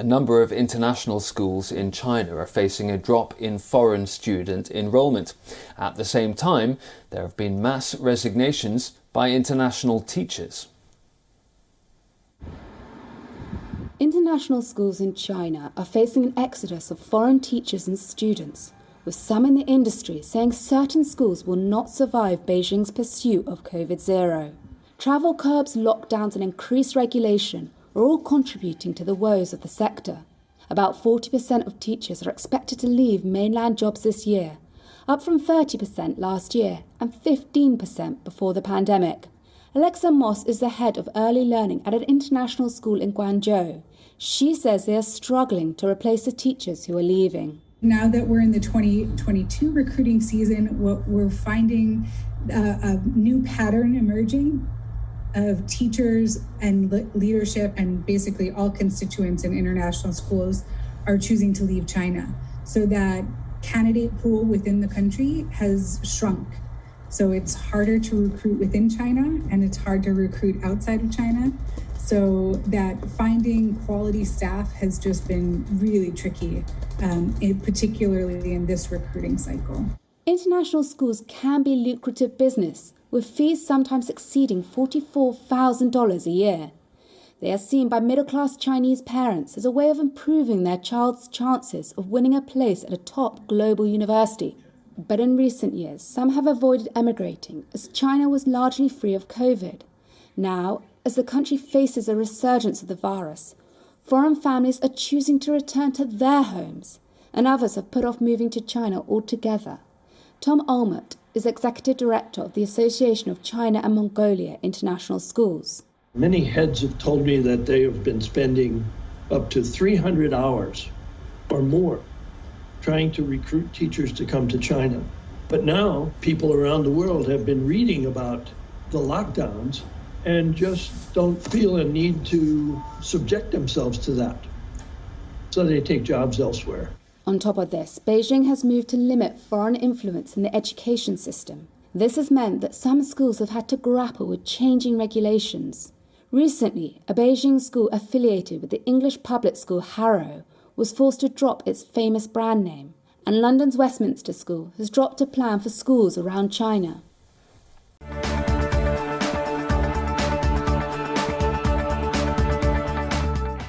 A number of international schools in China are facing a drop in foreign student enrollment. At the same time, there have been mass resignations by international teachers. International schools in China are facing an exodus of foreign teachers and students, with some in the industry saying certain schools will not survive Beijing's pursuit of COVID-0. Travel curbs, lockdowns and increased regulation are all contributing to the woes of the sector. About 40% of teachers are expected to leave mainland jobs this year, up from 30% last year and 15% before the pandemic. Alexa Moss is the head of early learning at an international school in Guangzhou. She says they are struggling to replace the teachers who are leaving. Now that we're in the 2022 recruiting season, what we're finding a new pattern emerging of teachers and leadership and basically all constituents in international schools are choosing to leave China. So that candidate pool within the country has shrunk. So it's harder to recruit within China and it's hard to recruit outside of China. So that finding quality staff has just been really tricky, particularly in this recruiting cycle. International schools can be lucrative business, with fees sometimes exceeding $44,000 a year. They are seen by middle-class Chinese parents as a way of improving their child's chances of winning a place at a top global university. But in recent years, some have avoided emigrating as China was largely free of COVID. Now, as the country faces a resurgence of the virus, foreign families are choosing to return to their homes, and others have put off moving to China altogether. Tom Olmert is Executive Director of the Association of China and Mongolia International Schools. Many heads have told me that they have been spending up to 300 hours or more trying to recruit teachers to come to China. But now people around the world have been reading about the lockdowns and just don't feel a need to subject themselves to that. So they take jobs elsewhere. On top of this, Beijing has moved to limit foreign influence in the education system. This has meant that some schools have had to grapple with changing regulations. Recently, a Beijing school affiliated with the English public school Harrow was forced to drop its famous brand name, and London's Westminster School has dropped a plan for schools around China.